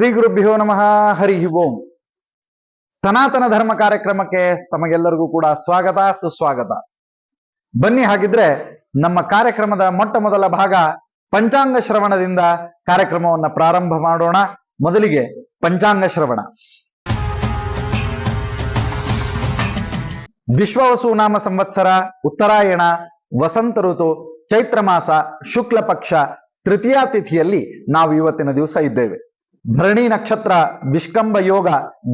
ಶ್ರೀ ಗುರುಭ್ಯೋ ನಮಃ. ಹರಿ ಓಂ. ಸನಾತನ ಧರ್ಮ ಕಾರ್ಯಕ್ರಮಕ್ಕೆ ತಮಗೆಲ್ಲರಿಗೂ ಕೂಡ ಸ್ವಾಗತ ಸುಸ್ವಾಗತ. ಬನ್ನಿ ಹಾಗಿದ್ರೆ ನಮ್ಮ ಕಾರ್ಯಕ್ರಮದ ಮೊಟ್ಟ ಮೊದಲ ಭಾಗ ಪಂಚಾಂಗ ಶ್ರವಣದಿಂದ ಕಾರ್ಯಕ್ರಮವನ್ನು ಪ್ರಾರಂಭ ಮಾಡೋಣ. ಮೊದಲಿಗೆ ಪಂಚಾಂಗ ಶ್ರವಣ. ವಿಶ್ವವಸು ನಾಮ ಸಂವತ್ಸರ, ಉತ್ತರಾಯಣ, ವಸಂತ ಋತು, ಚೈತ್ರ ಮಾಸ, ಶುಕ್ಲ ಪಕ್ಷ, ತೃತೀಯ ತಿಥಿಯಲ್ಲಿ ನಾವು ಇವತ್ತಿನ ದಿವಸ ಇದ್ದೇವೆ. ಭರಣಿ ನಕ್ಷತ್ರ, ವಿಷ್ಕಂಭ ಯೋಗ,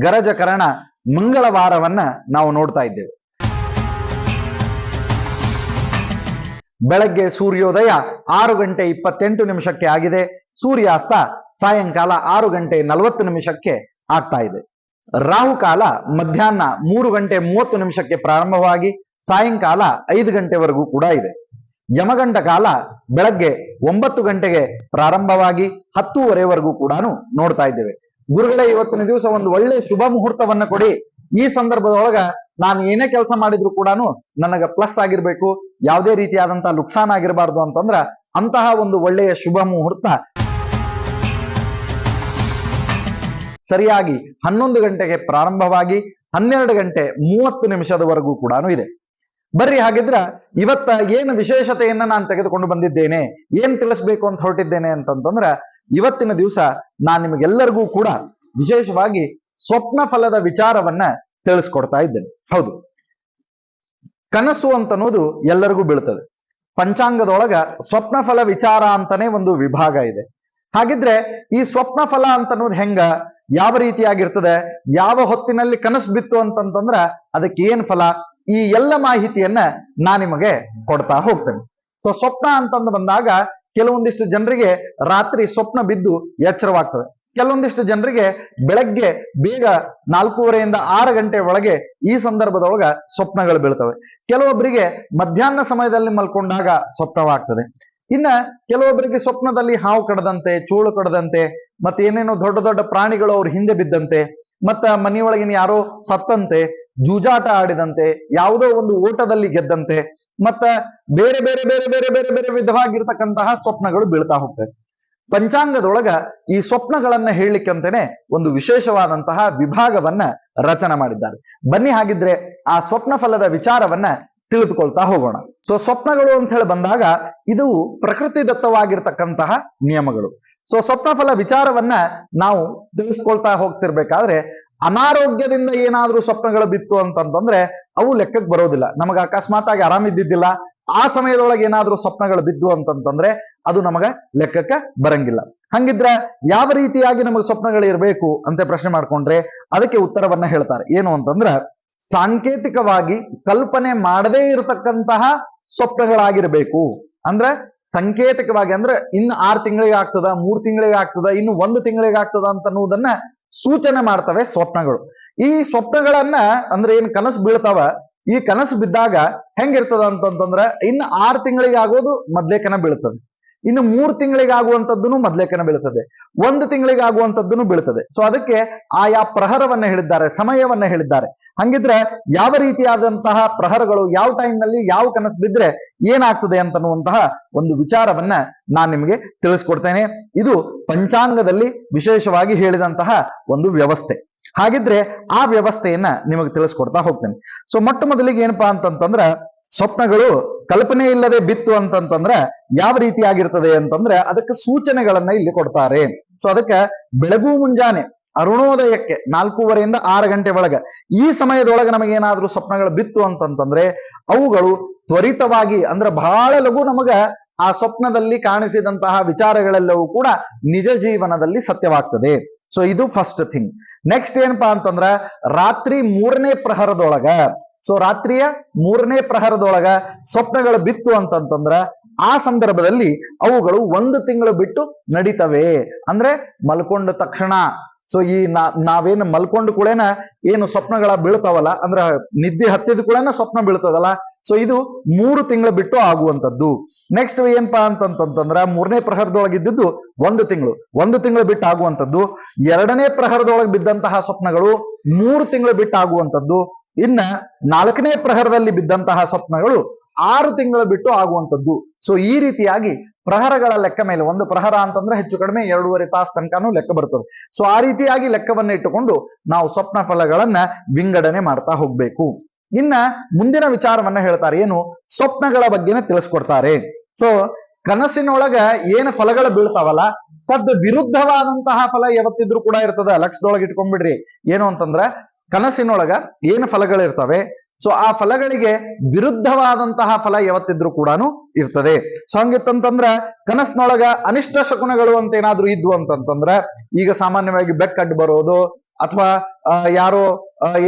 ಗರಜ ಕರಣ, ಮಂಗಳವಾರವನ್ನ ನಾವು ನೋಡ್ತಾ ಇದ್ದೇವೆ. ಬೆಳಗ್ಗೆ ಸೂರ್ಯೋದಯ 6:28 ಆಗಿದೆ. ಸೂರ್ಯಾಸ್ತ ಸಾಯಂಕಾಲ 6:40 ಆಗ್ತಾ ಇದೆ. ರಾಹುಕಾಲ ಮಧ್ಯಾಹ್ನ 3:30 ಪ್ರಾರಂಭವಾಗಿ ಸಾಯಂಕಾಲ 5 ಗಂಟೆವರೆಗೂ ಕೂಡ ಇದೆ. ಯಮಗಂಡ ಕಾಲ ಬೆಳಗ್ಗೆ 9 ಗಂಟೆಗೆ ಪ್ರಾರಂಭವಾಗಿ 10:30ವರೆಗೂ ಕೂಡ ನೋಡ್ತಾ ಇದ್ದೇವೆ. ಗುರುಗಳೇ, ಇವತ್ತಿನ ದಿವಸ ಒಂದು ಒಳ್ಳೆ ಶುಭ ಮುಹೂರ್ತವನ್ನ ಕೊಡಿ. ಈ ಸಂದರ್ಭದೊಳಗ ನಾನು ಏನೇ ಕೆಲಸ ಮಾಡಿದ್ರು ಕೂಡ ನನಗ ಪ್ಲಸ್ ಆಗಿರ್ಬೇಕು, ಯಾವುದೇ ರೀತಿಯಾದಂತಹ ನುಕ್ಸಾನ್ ಆಗಿರಬಾರ್ದು ಅಂತಂದ್ರ ಅಂತಹ ಒಂದು ಒಳ್ಳೆಯ ಶುಭ ಮುಹೂರ್ತ ಸರಿಯಾಗಿ 11 ಗಂಟೆಗೆ ಪ್ರಾರಂಭವಾಗಿ 12:30 ಕೂಡ ಇದೆ. ಬರ್ರಿ ಹಾಗಿದ್ರ ಇವತ್ತ ಏನು ವಿಶೇಷತೆಯನ್ನ ನಾನು ತೆಗೆದುಕೊಂಡು ಬಂದಿದ್ದೇನೆ, ಏನ್ ತಿಳಿಸ್ಬೇಕು ಅಂತ ಹೊರಟಿದ್ದೇನೆ ಅಂತಂದ್ರ, ಇವತ್ತಿನ ದಿವಸ ನಾನು ನಿಮಗೆಲ್ಲರಿಗೂ ಕೂಡ ವಿಶೇಷವಾಗಿ ಸ್ವಪ್ನ ಫಲದ ವಿಚಾರವನ್ನ ತಿಳಿಸ್ಕೊಡ್ತಾ ಇದ್ದೇನೆ. ಹೌದು, ಕನಸು ಅಂತನ್ನೋದು ಎಲ್ಲರಿಗೂ ಬೀಳ್ತದೆ. ಪಂಚಾಂಗದೊಳಗ ಸ್ವಪ್ನ ಫಲ ವಿಚಾರ ಅಂತಾನೆ ಒಂದು ವಿಭಾಗ ಇದೆ. ಹಾಗಿದ್ರೆ ಈ ಸ್ವಪ್ನ ಫಲ ಅಂತನ್ನೋದು ಹೆಂಗ, ಯಾವ ರೀತಿಯಾಗಿರ್ತದೆ, ಯಾವ ಹೊತ್ತಿನಲ್ಲಿ ಕನಸು ಬಿತ್ತು ಅಂತಂತಂದ್ರ ಅದಕ್ಕೆ ಏನ್ ಫಲ, ಈ ಎಲ್ಲ ಮಾಹಿತಿಯನ್ನ ನಾನು ನಿಮಗೆ ಕೊಡ್ತಾ ಹೋಗ್ತೇನೆ. ಸೊ ಸ್ವಪ್ನ ಅಂತಂದು ಬಂದಾಗ ಕೆಲವೊಂದಿಷ್ಟು ಜನರಿಗೆ ರಾತ್ರಿ ಸ್ವಪ್ನ ಬಿದ್ದು ಎಚ್ಚರವಾಗ್ತದೆ. ಕೆಲವೊಂದಿಷ್ಟು ಜನರಿಗೆ ಬೆಳಗ್ಗೆ ಬೇಗ 4:30 6 ಗಂಟೆ ಒಳಗೆ ಈ ಸಂದರ್ಭದೊಳಗ ಸ್ವಪ್ನಗಳು ಬೀಳ್ತವೆ. ಕೆಲವೊಬ್ಬರಿಗೆ ಮಧ್ಯಾಹ್ನ ಸಮಯದಲ್ಲಿ ಮಲ್ಕೊಂಡಾಗ ಸ್ವಪ್ನವಾಗ್ತದೆ. ಇನ್ನ ಕೆಲವೊಬ್ಬರಿಗೆ ಸ್ವಪ್ನದಲ್ಲಿ ಹಾವು ಕಡದಂತೆ, ಚೂಳು ಕಡದಂತೆ, ಮತ್ತೆ ಏನೇನೋ ದೊಡ್ಡ ದೊಡ್ಡ ಪ್ರಾಣಿಗಳು ಅವ್ರ ಹಿಂದೆ ಬಿದ್ದಂತೆ, ಮತ್ತ ಮನೆಯೊಳಗಿನ ಯಾರೋ ಸತ್ತಂತೆ, ಜೂಜಾಟ ಆಡಿದಂತೆ, ಯಾವುದೋ ಒಂದು ಓಟದಲ್ಲಿ ಗೆದ್ದಂತೆ, ಮತ್ತ ಬೇರೆ ಬೇರೆ ಬೇರೆ ಬೇರೆ ಬೇರೆ ಬೇರೆ ವಿಧವಾಗಿರ್ತಕ್ಕಂತಹ ಸ್ವಪ್ನಗಳು ಬೀಳ್ತಾ ಹೋಗ್ತವೆ. ಪಂಚಾಂಗದೊಳಗ ಈ ಸ್ವಪ್ನಗಳನ್ನ ಹೇಳಲಿಕ್ಕಂತಾನೆ ಒಂದು ವಿಶೇಷವಾದಂತಹ ವಿಭಾಗವನ್ನ ರಚನೆ ಮಾಡಿದ್ದಾರೆ. ಬನ್ನಿ ಹಾಗಿದ್ರೆ ಆ ಸ್ವಪ್ನ ಫಲದ ವಿಚಾರವನ್ನ ತಿಳಿದುಕೊಳ್ತಾ ಹೋಗೋಣ. ಸೊ ಸ್ವಪ್ನಗಳು ಅಂತ ಹೇಳಿ ಬಂದಾಗ ಇದು ಪ್ರಕೃತಿ ದತ್ತವಾಗಿರ್ತಕ್ಕಂತಹ ನಿಯಮಗಳು. ಸೊ ಸ್ವಪ್ನ ಫಲ ವಿಚಾರವನ್ನ ನಾವು ತಿಳಿಸ್ಕೊಳ್ತಾ ಹೋಗ್ತಿರ್ಬೇಕಾದ್ರೆ ಅನಾರೋಗ್ಯದಿಂದ ಏನಾದ್ರೂ ಸ್ವಪ್ನಗಳು ಬಿತ್ತು ಅಂತಂದ್ರೆ ಅವು ಲೆಕ್ಕಕ್ಕೆ ಬರೋದಿಲ್ಲ. ನಮಗ ಅಕಸ್ಮಾತ್ ಆಗಿ ಆರಾಮಿದ್ದಿದ್ದಿಲ್ಲ, ಆ ಸಮಯದೊಳಗೆ ಏನಾದ್ರೂ ಸ್ವಪ್ನಗಳು ಬಿದ್ದು ಅಂತಂದ್ರೆ ಅದು ನಮಗ ಲೆಕ್ಕಕ್ಕೆ ಬರಂಗಿಲ್ಲ. ಹಂಗಿದ್ರೆ ಯಾವ ರೀತಿಯಾಗಿ ನಮಗೆ ಸ್ವಪ್ನಗಳು ಇರಬೇಕು ಅಂತ ಪ್ರಶ್ನೆ ಮಾಡ್ಕೊಂಡ್ರೆ ಅದಕ್ಕೆ ಉತ್ತರವನ್ನ ಹೇಳ್ತಾರೆ. ಏನು ಅಂತಂದ್ರ, ಸಾಂಕೇತಿಕವಾಗಿ ಕಲ್ಪನೆ ಮಾಡದೇ ಇರತಕ್ಕಂತಹ ಸ್ವಪ್ನಗಳಾಗಿರ್ಬೇಕು. ಅಂದ್ರೆ ಸಂಕೇತಿಕವಾಗಿ ಅಂದ್ರೆ ಇನ್ನು 6 ತಿಂಗಳಿಗೆ ಆಗ್ತದ, 3 ತಿಂಗಳಿಗೆ ಆಗ್ತದ, ಇನ್ನು 1 ತಿಂಗಳಿಗೆ ಆಗ್ತದ ಅಂತನ್ನುವುದನ್ನ ಸೂಚನೆ ಮಾಡ್ತವೆ ಸ್ವಪ್ನಗಳು. ಈ ಸ್ವಪ್ನಗಳನ್ನ ಅಂದ್ರೆ ಏನ್ ಕನಸು ಬೀಳ್ತಾವ, ಈ ಕನಸು ಬಿದ್ದಾಗ ಹೆಂಗಿರ್ತದ ಅಂತಂದ್ರೆ ಇನ್ನು 6 ತಿಂಗಳಿಗೆ ಆಗೋದು ಮೊದ್ಲೇಕನ ಬೀಳ್ತದೆ, ಇನ್ನು 3 ತಿಂಗಳಿಗೆ ಆಗುವಂತದ್ದನ್ನು ಮೊದ್ಲೇಕನ ಬೀಳ್ತದೆ, 1 ತಿಂಗಳಿಗೆ ಆಗುವಂತದ್ದನ್ನು ಬೀಳ್ತದೆ. ಸೊ ಅದಕ್ಕೆ ಆಯಾ ಪ್ರಹರವನ್ನ ಹೇಳಿದ್ದಾರೆ, ಸಮಯವನ್ನ ಹೇಳಿದ್ದಾರೆ. ಹಂಗಿದ್ರೆ ಯಾವ ರೀತಿಯಾದಂತಹ ಪ್ರಹರಗಳು, ಯಾವ ಟೈಮ್ ನಲ್ಲಿ ಯಾವ ಕನಸು ಬಿದ್ರೆ ಏನಾಗ್ತದೆ ಅಂತನ್ನುವಂತಹ ಒಂದು ವಿಚಾರವನ್ನ ನಾನು ನಿಮಗೆ ತಿಳಿಸ್ಕೊಡ್ತೇನೆ. ಇದು ಪಂಚಾಂಗದಲ್ಲಿ ವಿಶೇಷವಾಗಿ ಹೇಳಿದಂತಹ ಒಂದು ವ್ಯವಸ್ಥೆ. ಹಾಗಿದ್ರೆ ಆ ವ್ಯವಸ್ಥೆಯನ್ನ ನಿಮಗೆ ತಿಳಿಸ್ಕೊಡ್ತಾ ಹೋಗ್ತೇನೆ. ಸೊ ಮೊಟ್ಟ ಮೊದಲಿಗೆ ಏನಪ್ಪಾ ಅಂತಂತಂದ್ರ, ಸ್ವಪ್ನಗಳು ಕಲ್ಪನೆ ಇಲ್ಲದೆ ಬಿತ್ತು ಅಂತಂತಂದ್ರ ಯಾವ ರೀತಿಯಾಗಿರ್ತದೆ ಅಂತಂದ್ರೆ ಅದಕ್ಕೆ ಸೂಚನೆಗಳನ್ನ ಇಲ್ಲಿ ಕೊಡ್ತಾರೆ. ಸೊ ಅದಕ್ಕೆ ಬೆಳಗು ಮುಂಜಾನೆ ಅರುಣೋದಯಕ್ಕೆ 4:30 6 ಗಂಟೆ ಒಳಗ ಈ ಸಮಯದೊಳಗೆ ನಮಗೇನಾದ್ರೂ ಸ್ವಪ್ನಗಳು ಬಿತ್ತು ಅಂತಂತಂದ್ರೆ ಅವುಗಳು ತ್ವರಿತವಾಗಿ ಅಂದ್ರೆ ಬಹಳ ಲಘು ನಮಗ ಆ ಸ್ವಪ್ನದಲ್ಲಿ ಕಾಣಿಸಿದಂತಹ ವಿಚಾರಗಳೆಲ್ಲವೂ ಕೂಡ ನಿಜ ಜೀವನದಲ್ಲಿ ಸತ್ಯವಾಗ್ತದೆ. ಸೊ ಇದು ಫಸ್ಟ್ ಥಿಂಗ್. ನೆಕ್ಸ್ಟ್ ಏನಪ್ಪಾ ಅಂತಂದ್ರ, ರಾತ್ರಿ 3ನೇ ಪ್ರಹರದೊಳಗ, ಸೊ ರಾತ್ರಿಯ 3ನೇ ಪ್ರಹರದೊಳಗ ಸ್ವಪ್ನಗಳು ಬಿತ್ತು ಅಂತಂತಂದ್ರ ಆ ಸಂದರ್ಭದಲ್ಲಿ ಅವುಗಳು 1 ತಿಂಗಳು ಬಿಟ್ಟು ನಡೀತವೆ. ಅಂದ್ರೆ ಮಲ್ಕೊಂಡ ತಕ್ಷಣ, ಸೊ ಈ ನಾವೇನು ಮಲ್ಕೊಂಡು ಕೂಡೇನ ಏನು ಸ್ವಪ್ನಗಳ ಬೀಳ್ತಾವಲ್ಲ, ಅಂದ್ರ ನಿದ್ದೆ ಹತ್ತಿದ ಕೂಡೇನ ಸ್ವಪ್ನ ಬೀಳ್ತದಲ್ಲ, ಸೊ ಇದು 3 ತಿಂಗಳು ಬಿಟ್ಟು ಆಗುವಂತದ್ದು. ನೆಕ್ಸ್ಟ್ ಏನಪ್ಪಾ ಅಂತಂತಂದ್ರ 3ನೇ ಪ್ರಹರದೊಳಗಿದ್ದು 1 ತಿಂಗಳು ಬಿಟ್ಟು ಆಗುವಂತದ್ದು. 2ನೇ ಪ್ರಹರದೊಳಗೆ ಬಿದ್ದಂತಹ ಸ್ವಪ್ನಗಳು 3 ತಿಂಗಳು ಬಿಟ್ಟು ಆಗುವಂತದ್ದು. ಇನ್ನ 4ನೇ ಪ್ರಹರದಲ್ಲಿ ಬಿದ್ದಂತಹ ಸ್ವಪ್ನಗಳು 6 ತಿಂಗಳು ಬಿಟ್ಟು ಆಗುವಂತದ್ದು. ಸೊ ಈ ರೀತಿಯಾಗಿ ಪ್ರಹರಗಳ ಲೆಕ್ಕ ಮೇಲೆ, ಒಂದು ಪ್ರಹರ ಅಂತಂದ್ರೆ ಹೆಚ್ಚು ಕಡಿಮೆ 2.5 ತಾಸು ತನಕನೂ ಲೆಕ್ಕ ಬರ್ತದೆ. ಸೊ ಆ ರೀತಿಯಾಗಿ ಲೆಕ್ಕವನ್ನ ಇಟ್ಟುಕೊಂಡು ನಾವು ಸ್ವಪ್ನ ಫಲಗಳನ್ನ ವಿಂಗಡಣೆ ಮಾಡ್ತಾ ಹೋಗ್ಬೇಕು. ಇನ್ನ ಮುಂದಿನ ವಿಚಾರವನ್ನ ಹೇಳ್ತಾರೆ, ಏನು ಸ್ವಪ್ನಗಳ ಬಗ್ಗೆನೇ ತಿಳಿಸ್ಕೊಡ್ತಾರೆ. ಸೊ ಕನಸಿನೊಳಗ ಏನು ಫಲಗಳು ಬೀಳ್ತಾವಲ್ಲ, ತದ್ ವಿರುದ್ಧವಾದಂತಹ ಫಲ ಯಾವತ್ತಿದ್ರು ಕೂಡ ಇರ್ತದ. ಲಕ್ಷದೊಳಗೆ ಇಟ್ಕೊಂಡ್ಬಿಡ್ರಿ. ಏನು ಅಂತಂದ್ರ ಕನಸಿನೊಳಗ ಏನು ಫಲಗಳಿರ್ತವೆ, ಸೊ ಆ ಫಲಗಳಿಗೆ ವಿರುದ್ಧವಾದಂತಹ ಫಲ ಯಾವತ್ತಿದ್ರು ಕೂಡ ಇರ್ತದೆ. ಸೊ ಹಂಗಿತ್ತಂತಂದ್ರ ಕನಸಿನೊಳಗ ಅನಿಷ್ಟ ಶಕುನಗಳು ಅಂತ ಏನಾದ್ರು ಇದ್ವು ಅಂತಂತಂದ್ರ, ಈಗ ಸಾಮಾನ್ಯವಾಗಿ ಬೆಕ್ಕಡ್ಡು ಬರೋದು ಅಥವಾ ಯಾರೋ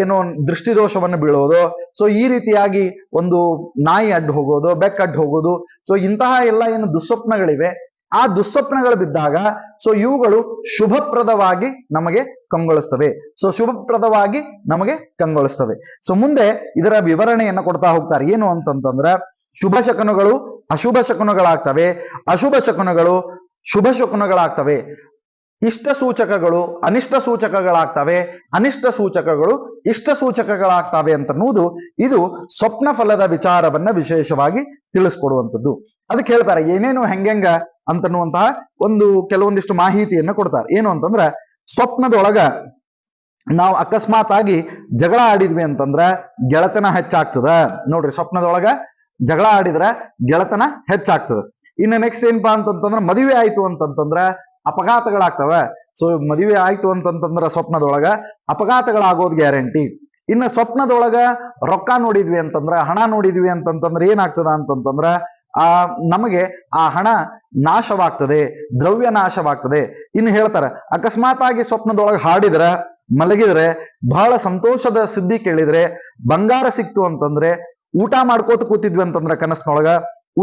ಏನೋ ದೃಷ್ಟಿದೋಷವನ್ನು ಬೀಳೋದು, ಸೊ ಈ ರೀತಿಯಾಗಿ ಒಂದು ನಾಯಿ ಅಡ್ಡು ಹೋಗೋದು, ಬೆಕ್ಕಡ್ಡು ಹೋಗೋದು, ಸೊ ಇಂತಹ ಎಲ್ಲ ಏನು ದುಸ್ವಪ್ನಗಳಿವೆ, ಆ ದುಸ್ವಪ್ನಗಳು ಬಿದ್ದಾಗ ಸೊ ಇವುಗಳು ಶುಭಪ್ರದವಾಗಿ ನಮಗೆ ಕಂಗೊಳಿಸ್ತವೆ. ಸೊ ಶುಭಪ್ರದವಾಗಿ ನಮಗೆ ಕಂಗೊಳಿಸ್ತವೆ. ಸೊ ಮುಂದೆ ಇದರ ವಿವರಣೆಯನ್ನ ಕೊಡ್ತಾ ಹೋಗ್ತಾರೆ. ಏನು ಅಂತಂತಂದ್ರ ಶುಭ ಶಕುನಗಳು ಅಶುಭ ಶಕುನಗಳಾಗ್ತವೆ, ಅಶುಭ ಶಕುನಗಳು ಶುಭ ಶಕುನಗಳಾಗ್ತವೆ, ಇಷ್ಟ ಸೂಚಕಗಳು ಅನಿಷ್ಟ ಸೂಚಕಗಳಾಗ್ತವೆ, ಅನಿಷ್ಟ ಸೂಚಕಗಳು ಇಷ್ಟ ಸೂಚಕಗಳಾಗ್ತವೆ ಅಂತನ್ನುವುದು ಇದು ಸ್ವಪ್ನ ಫಲದ ವಿಚಾರವನ್ನ ವಿಶೇಷವಾಗಿ ತಿಳಿಸ್ಕೊಡುವಂಥದ್ದು. ಅದಕ್ಕೆ ಹೇಳ್ತಾರೆ ಏನೇನು ಹೆಂಗೆಂಗ ಅಂತನ್ನುವಂತಹ ಕೆಲವೊಂದಿಷ್ಟು ಮಾಹಿತಿಯನ್ನ ಕೊಡ್ತಾರೆ. ಏನು ಅಂತಂದ್ರ ಸ್ವಪ್ನದೊಳಗ ನಾವು ಅಕಸ್ಮಾತ್ ಆಗಿ ಜಗಳ ಆಡಿದ್ವಿ ಅಂತಂದ್ರ ಗೆಳತನ ಹೆಚ್ಚಾಗ್ತದ. ನೋಡ್ರಿ, ಸ್ವಪ್ನದೊಳಗ ಜಗಳ ಆಡಿದ್ರ ಗೆಳತನ ಹೆಚ್ಚಾಗ್ತದ. ಇನ್ನು ನೆಕ್ಸ್ಟ್ ಏನಪ್ಪಾ ಅಂತಂತಂದ್ರ ಮದುವೆ ಆಯ್ತು ಅಂತಂತಂದ್ರ ಅಪಘಾತಗಳಾಗ್ತವ. ಸೊ ಮದುವೆ ಆಯ್ತು ಅಂತಂತಂದ್ರ ಸ್ವಪ್ನದೊಳಗ ಅಪಘಾತಗಳಾಗೋದ್ ಗ್ಯಾರಂಟಿ. ಇನ್ನು ಸ್ವಪ್ನದೊಳಗ ರೊಕ್ಕ ನೋಡಿದ್ವಿ ಅಂತಂದ್ರ, ಹಣ ನೋಡಿದ್ವಿ ಅಂತಂತಂದ್ರ ಏನಾಗ್ತದ ಅಂತಂತಂದ್ರ ನಮಗೆ ಆ ಹಣ ನಾಶವಾಗ್ತದೆ, ದ್ರವ್ಯ ನಾಶವಾಗ್ತದೆ. ಇನ್ನು ಹೇಳ್ತಾರ ಅಕಸ್ಮಾತ್ ಆಗಿ ಸ್ವಪ್ನದೊಳಗೆ ಹಾಡಿದ್ರ, ಮಲಗಿದ್ರೆ, ಬಹಳ ಸಂತೋಷದ ಸುದ್ದಿ ಕೇಳಿದ್ರೆ, ಬಂಗಾರ ಸಿಕ್ತು ಅಂತಂದ್ರೆ, ಊಟ ಮಾಡ್ಕೋತ ಕೂತಿದ್ವಿ ಅಂತಂದ್ರ ಕನಸಿನೊಳಗ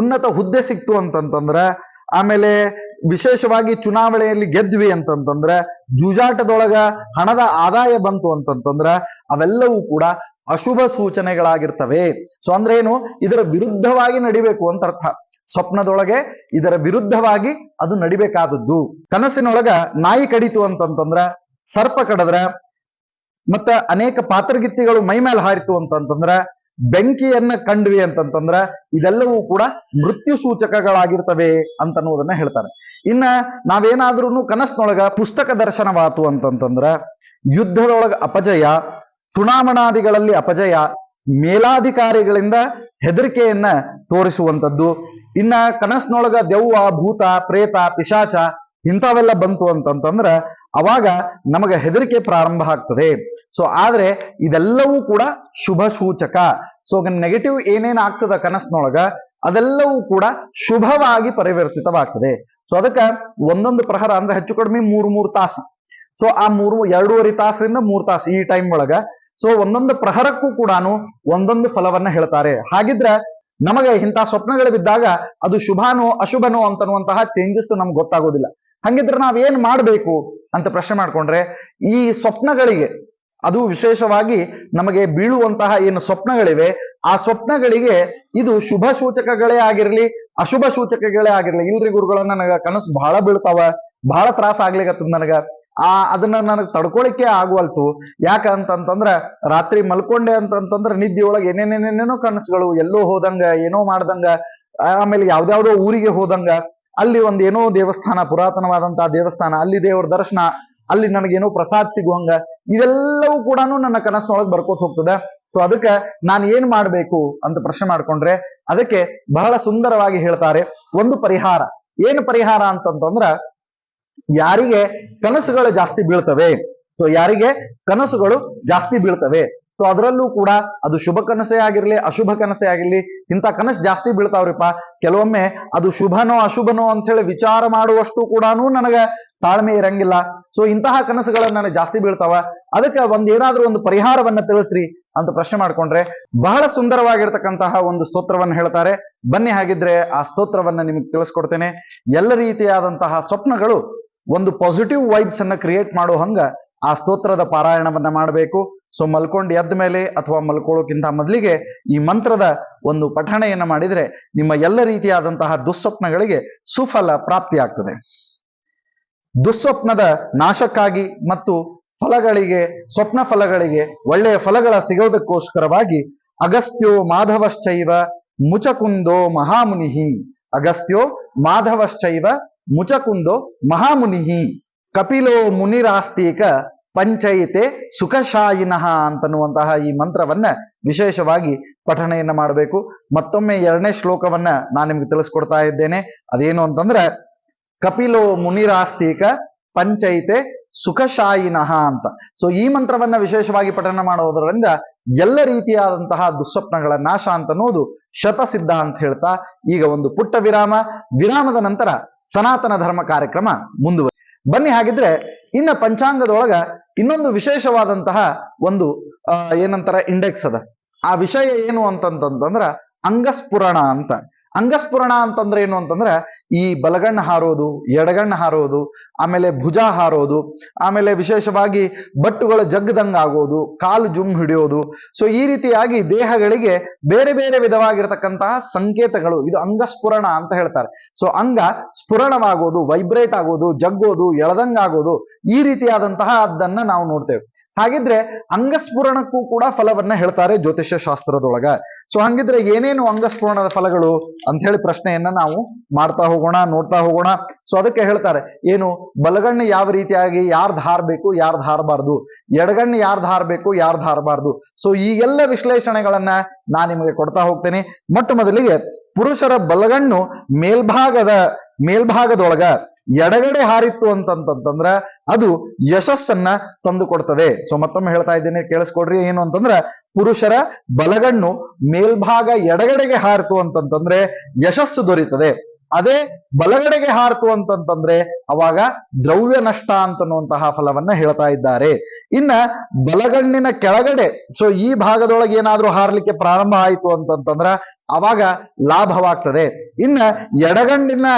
ಉನ್ನತ ಹುದ್ದೆ ಸಿಕ್ತು ಅಂತಂತಂದ್ರ, ಆಮೇಲೆ ವಿಶೇಷವಾಗಿ ಚುನಾವಣೆಯಲ್ಲಿ ಗೆದ್ವಿ ಅಂತಂತಂದ್ರ, ಜೂಜಾಟದೊಳಗ ಹಣದ ಆದಾಯ ಬಂತು ಅಂತಂತಂದ್ರ ಅವೆಲ್ಲವೂ ಕೂಡ ಅಶುಭ ಸೂಚನೆಗಳಾಗಿರ್ತವೆ. ಸೊ ಅಂದ್ರೆ ಏನು, ಇದರ ವಿರುದ್ಧವಾಗಿ ನಡಿಬೇಕು ಅಂತ ಅರ್ಥ. ಸ್ವಪ್ನದೊಳಗೆ ಇದರ ವಿರುದ್ಧವಾಗಿ ಅದು ನಡಿಬೇಕಾದದ್ದು. ಕನಸಿನೊಳಗ ನಾಯಿ ಕಡಿತು ಅಂತಂತಂದ್ರ, ಸರ್ಪ ಕಡದ್ರ, ಮತ್ತ ಅನೇಕ ಪಾತ್ರಗಿತ್ತಿಗಳು ಮೈ ಮೇಲೆ ಹಾರಿತು ಅಂತಂತಂದ್ರ, ಬೆಂಕಿಯನ್ನ ಕಂಡ್ವಿ ಅಂತಂತಂದ್ರ ಇದೆಲ್ಲವೂ ಕೂಡ ಮೃತ್ಯು ಸೂಚಕಗಳಾಗಿರ್ತವೆ ಅಂತನ್ನುವುದನ್ನ ಹೇಳ್ತಾರೆ. ಇನ್ನ ನಾವೇನಾದ್ರೂ ಕನಸಿನೊಳಗ ಪುಸ್ತಕ ದರ್ಶನವಾತು ಅಂತಂತಂದ್ರ, ಯುದ್ಧದೊಳಗ ಅಪಜಯ, ಚುನಾವಣಾದಿಗಳಲ್ಲಿ ಅಪಜಯ, ಮೇಲಾಧಿಕಾರಿಗಳಿಂದ ಹೆದರಿಕೆಯನ್ನ ತೋರಿಸುವಂಥದ್ದು, ಇನ್ನ ಕನಸಿನೊಳಗ ದೆವ್ವ, ಭೂತ, ಪ್ರೇತ, ಪಿಶಾಚ ಇಂಥವೆಲ್ಲ ಬಂತು ಅಂತಂತಂದ್ರ ಅವಾಗ ನಮಗೆ ಹೆದರಿಕೆ ಪ್ರಾರಂಭ ಆಗ್ತದೆ. ಸೊ ಆದ್ರೆ ಇದೆಲ್ಲವೂ ಕೂಡ ಶುಭ ಸೂಚಕ. ಸೊ ನೆಗೆಟಿವ್ ಏನೇನ್ ಆಗ್ತದ ಕನಸಿನೊಳಗ ಅದೆಲ್ಲವೂ ಕೂಡ ಶುಭವಾಗಿ ಪರಿವರ್ತಿತವಾಗ್ತದೆ. ಸೊ ಅದಕ್ಕೆ ಒಂದೊಂದು ಪ್ರಹರ ಅಂದ್ರೆ ಹೆಚ್ಚು ಕಡಿಮೆ 3 ತಾಸು. ಸೊ ಆ 2.5 ತಾಸರಿಂದ 3 ತಾಸು ಈ ಟೈಮ್ ಒಳಗ ಸೊ ಒಂದೊಂದು ಪ್ರಹರಕ್ಕೂ ಕೂಡ ಒಂದೊಂದು ಫಲವನ್ನ ಹೇಳ್ತಾರೆ. ಹಾಗಿದ್ರ ನಮಗೆ ಇಂತಹ ಸ್ವಪ್ನಗಳು ಬಿದ್ದಾಗ ಅದು ಶುಭನೋ ಅಶುಭನೋ ಅಂತನ್ನುವಂತಹ ಚೇಂಜಸ್ ನಮ್ಗೆ ಗೊತ್ತಾಗೋದಿಲ್ಲ. ಹಂಗಿದ್ರೆ ನಾವೇನ್ ಮಾಡ್ಬೇಕು ಅಂತ ಪ್ರಶ್ನೆ ಮಾಡ್ಕೊಂಡ್ರೆ, ಈ ಸ್ವಪ್ನಗಳಿಗೆ ಅದು ವಿಶೇಷವಾಗಿ ನಮಗೆ ಬೀಳುವಂತಹ ಏನು ಸ್ವಪ್ನಗಳಿವೆ ಆ ಸ್ವಪ್ನಗಳಿಗೆ ಇದು ಶುಭ ಸೂಚಕಗಳೇ ಆಗಿರ್ಲಿ ಅಶುಭ ಸೂಚಕಗಳೇ ಆಗಿರ್ಲಿ, ಇಲ್ರಿ ಗುರುಗಳ ನನಗ ಕನಸು ಬಹಳ ಬೀಳ್ತಾವ, ಬಹಳ ತ್ರಾಸ ಆಗ್ಲಿಕತ್ತದ ನನಗ, ಅದನ್ನ ನನಗೆ ತಡ್ಕೊಳಿಕ್ಕೆ ಆಗುವಲ್ತು. ಯಾಕಂತಂದ್ರ ರಾತ್ರಿ ಮಲ್ಕೊಂಡೆ ಅಂತಂತಂದ್ರ ನಿದ್ದೆಯೊಳಗೆ ಏನೇನೇನೇನೋ ಕನಸುಗಳು, ಎಲ್ಲೋ ಹೋದಂಗ, ಏನೋ ಮಾಡ್ದಂಗ, ಆಮೇಲೆ ಯಾವ್ದಾವ್ದೋ ಊರಿಗೆ ಹೋದಂಗ, ಅಲ್ಲಿ ಏನೋ ದೇವಸ್ಥಾನ, ಪುರಾತನವಾದಂತಹ ದೇವಸ್ಥಾನ, ಅಲ್ಲಿ ದೇವರ ದರ್ಶನ, ಅಲ್ಲಿ ನನಗೇನೋ ಪ್ರಸಾದ್ ಸಿಗುವಂಗ, ಇದೆಲ್ಲವೂ ಕೂಡ ನನ್ನ ಕನಸಿನೊಳಗೆ ಬರ್ಕೋತ ಹೋಗ್ತದೆ. ಸೊ ಅದಕ್ಕೆ ನಾನು ಏನ್ ಮಾಡ್ಬೇಕು ಅಂತ ಪ್ರಶ್ನೆ ಮಾಡ್ಕೊಂಡ್ರೆ ಅದಕ್ಕೆ ಬಹಳ ಸುಂದರವಾಗಿ ಹೇಳ್ತಾರೆ ಒಂದು ಪರಿಹಾರ. ಏನು ಪರಿಹಾರ ಅಂತಂತಂದ್ರ, ಯಾರಿಗೆ ಕನಸುಗಳು ಜಾಸ್ತಿ ಬೀಳ್ತವೆ, ಸೊ ಯಾರಿಗೆ ಕನಸುಗಳು ಜಾಸ್ತಿ ಬೀಳ್ತವೆ, ಸೊ ಅದರಲ್ಲೂ ಕೂಡ ಅದು ಶುಭ ಕನಸೇ ಆಗಿರ್ಲಿ ಅಶುಭ ಕನಸೇ ಆಗಿರ್ಲಿ, ಇಂಥ ಕನಸು ಜಾಸ್ತಿ ಬೀಳ್ತಾವ್ರಿಪ್ಪ, ಕೆಲವೊಮ್ಮೆ ಅದು ಶುಭನೋ ಅಶುಭನೋ ಅಂತ ಹೇಳಿ ವಿಚಾರ ಮಾಡುವಷ್ಟು ಕೂಡ ನನಗ ತಾಳ್ಮೆ ಇರಂಗಿಲ್ಲ. ಸೊ ಇಂತಹ ಕನಸುಗಳು ನನಗೆ ಜಾಸ್ತಿ ಬೀಳ್ತಾವ, ಅದಕ್ಕೆ ಏನಾದ್ರೂ ಒಂದು ಪರಿಹಾರವನ್ನ ತಿಳಿಸ್ರಿ ಅಂತ ಪ್ರಶ್ನೆ ಮಾಡ್ಕೊಂಡ್ರೆ ಬಹಳ ಸುಂದರವಾಗಿರ್ತಕ್ಕಂತಹ ಒಂದು ಸ್ತೋತ್ರವನ್ನ ಹೇಳ್ತಾರೆ. ಬನ್ನಿ ಹಾಗಿದ್ರೆ ಆ ಸ್ತೋತ್ರವನ್ನ ನಿಮಗೆ ತಿಳಿಸ್ಕೊಡ್ತೇನೆ. ಎಲ್ಲ ರೀತಿಯಾದಂತಹ ಸ್ವಪ್ನಗಳು ಒಂದು ಪಾಸಿಟಿವ್ ವೈಬ್ಸ್ ಅನ್ನ ಕ್ರಿಯೇಟ್ ಮಾಡೋ ಹಂಗ ಆ ಸ್ತೋತ್ರದ ಪಾರಾಯಣವನ್ನ ಮಾಡಬೇಕು. ಸೊ ಮಲ್ಕೊಂಡು ಎದ್ದ ಮೇಲೆ ಅಥವಾ ಮಲ್ಕೊಳ್ಳೋಕ್ಕಿಂತ ಮೊದಲಿಗೆ ಈ ಮಂತ್ರದ ಒಂದು ಪಠಣೆಯನ್ನ ಮಾಡಿದ್ರೆ ನಿಮ್ಮ ಎಲ್ಲ ರೀತಿಯಾದಂತಹ ದುಸ್ವಪ್ನಗಳಿಗೆ ಸುಫಲ ಪ್ರಾಪ್ತಿಯಾಗ್ತದೆ. ದುಸ್ವಪ್ನದ ನಾಶಕ್ಕಾಗಿ ಮತ್ತು ಫಲಗಳಿಗೆ, ಸ್ವಪ್ನ ಫಲಗಳಿಗೆ ಒಳ್ಳೆಯ ಫಲಗಳ ಸಿಗೋದಕ್ಕೋಸ್ಕರವಾಗಿ ಅಗಸ್ತ್ಯೋ ಮಾಧವಶ್ಚೈವ ಮುಚಕುಂದೋ ಮಹಾಮುನಿಹಿ, ಅಗಸ್ತ್ಯೋ ಮಾಧವಶ್ಚೈವ ಮುಚಕುಂದೋ ಮಹಾಮುನಿಹಿ ಕಪಿಲೋ ಮುನಿರಾಸ್ತೀಕ ಪಂಚೈತೆ ಸುಖಶಾಯಿನಃ ಅಂತನ್ನುವಂತಹ ಈ ಮಂತ್ರವನ್ನ ವಿಶೇಷವಾಗಿ ಪಠಣೆಯನ್ನ ಮಾಡಬೇಕು. ಮತ್ತೊಮ್ಮೆ 2ನೇ ಶ್ಲೋಕವನ್ನ ನಾನು ನಿಮ್ಗೆ ತಿಳಿಸ್ಕೊಡ್ತಾ ಇದ್ದೇನೆ. ಅದೇನು ಅಂತಂದ್ರೆ ಕಪಿಲೋ ಮುನಿರಾಸ್ತೀಕ ಪಂಚೈತೆ ಸುಖಶಾಯಿನಃ ಅಂತ. ಸೊ ಈ ಮಂತ್ರವನ್ನ ವಿಶೇಷವಾಗಿ ಪಠಣ ಮಾಡೋದರಿಂದ ಎಲ್ಲ ರೀತಿಯಾದಂತಹ ದುಸ್ವಪ್ನಗಳ ನಾಶ ಅಂತ ಅನ್ನೋದು ಶತಸಿದ್ಧ ಅಂತ ಹೇಳ್ತಾ ಈಗ ಒಂದು ಪುಟ್ಟ ವಿರಾಮದ ನಂತರ ಸನಾತನ ಧರ್ಮ ಕಾರ್ಯಕ್ರಮ ಮುಂದುವರಿ. ಬನ್ನಿ ಹಾಗಿದ್ರೆ ಇನ್ನ ಪಂಚಾಂಗದೊಳಗ ಇನ್ನೊಂದು ವಿಶೇಷವಾದಂತಹ ಒಂದು ಏನಂತಾರ ಇಂಡೆಕ್ಸ್ ಅದ. ಆ ವಿಷಯ ಏನು ಅಂತಂತಂದ್ರ ಅಂಗಸ್ಫುರಣ ಅಂತ. ಅಂಗಸ್ಫುರಣ ಅಂತಂದ್ರೆ ಏನು ಅಂತಂದ್ರೆ ಈ ಬಲಗಣ್ಣ ಹಾರೋದು, ಎಡಗಣ್ಣ ಹಾರೋದು, ಆಮೇಲೆ ಭುಜ ಹಾರೋದು, ಆಮೇಲೆ ವಿಶೇಷವಾಗಿ ಬಟ್ಟುಗಳ ಜಗ್ಗದಂಗ ಆಗೋದು, ಕಾಲು ಜುಮ್ ಹಿಡಿಯೋದು. ಸೊ ಈ ರೀತಿಯಾಗಿ ದೇಹಗಳಿಗೆ ಬೇರೆ ಬೇರೆ ವಿಧವಾಗಿರತಕ್ಕಂತಹ ಸಂಕೇತಗಳು, ಇದು ಅಂಗಸ್ಫುರಣ ಅಂತ ಹೇಳ್ತಾರೆ. ಸೊ ಅಂಗ ಸ್ಫುರಣವಾಗೋದು, ವೈಬ್ರೇಟ್ ಆಗೋದು, ಜಗ್ಗೋದು, ಎಳದಂಗಾಗೋದು, ಈ ರೀತಿಯಾದಂತಹ ಅದನ್ನ ನಾವು ನೋಡ್ತೇವೆ. ಹಾಗಿದ್ರೆ ಅಂಗಸ್ಫುರಣಕ್ಕೂ ಕೂಡ ಫಲವನ್ನ ಹೇಳ್ತಾರೆ ಜ್ಯೋತಿಷ್ಯ ಶಾಸ್ತ್ರದೊಳಗ. ಸೊ ಹಂಗಿದ್ರೆ ಏನೇನು ಅಂಗಸ್ಫುರಣದ ಫಲಗಳು ಅಂತ ಹೇಳಿ ಪ್ರಶ್ನೆಯನ್ನ ನಾವು ಮಾಡ್ತಾ ಹೋಗೋಣ, ನೋಡ್ತಾ ಹೋಗೋಣ. ಸೊ ಅದಕ್ಕೆ ಹೇಳ್ತಾರೆ ಏನು, ಬಲಗಣ್ಣು ಯಾವ ರೀತಿಯಾಗಿ ಯಾರ್ದು ಹಾರಬೇಕು, ಯಾರ್ದು ಹಾರಬಾರ್ದು, ಎಡಗಣ್ಣು ಯಾರ್ದು ಹಾರಬೇಕು, ಯಾರ್ದು ಹಾರಬಾರ್ದು. ಸೊ ಈ ಎಲ್ಲ ವಿಶ್ಲೇಷಣೆಗಳನ್ನ ನಾನು ನಿಮಗೆ ಕೊಡ್ತಾ ಹೋಗ್ತೇನೆ. ಮೊಟ್ಟ ಮೊದಲಿಗೆ ಪುರುಷರ ಬಲಗಣ್ಣು ಮೇಲ್ಭಾಗದೊಳಗ ಎಡಗಡೆ ಹಾರಿತ್ತು ಅಂತಂತಂದ್ರ ಅದು ಯಶಸ್ಸನ್ನ ತಂದು ಕೊಡ್ತದೆ. ಸೊ ಮತ್ತೊಮ್ಮೆ ಹೇಳ್ತಾ ಇದ್ದೇನೆ, ಕೇಳಿಸ್ಕೊಡ್ರಿ. ಏನು ಅಂತಂದ್ರ ಪುರುಷರ ಬಲಗಣ್ಣು ಮೇಲ್ಭಾಗ ಎಡಗಡೆಗೆ ಹಾರಿತು ಅಂತಂತಂದ್ರೆ ಯಶಸ್ಸು ದೊರೀತದೆ. ಅದೇ ಬಲಗಡೆಗೆ ಹಾರಿತು ಅಂತಂತಂದ್ರೆ ಅವಾಗ ದ್ರವ್ಯ ನಷ್ಟ ಅಂತನ್ನುವಂತಹ ಫಲವನ್ನ ಹೇಳ್ತಾ ಇದ್ದಾರೆ. ಇನ್ನ ಬಲಗಣ್ಣಿನ ಕೆಳಗಡೆ, ಸೊ ಈ ಭಾಗದೊಳಗೆ ಏನಾದ್ರೂ ಹಾರ್ಲಿಕ್ಕೆ ಪ್ರಾರಂಭ ಆಯ್ತು ಅಂತಂತಂದ್ರ ಅವಾಗ ಲಾಭವಾಗ್ತದೆ. ಇನ್ನ ಎಡಗಣ್ಣಿನ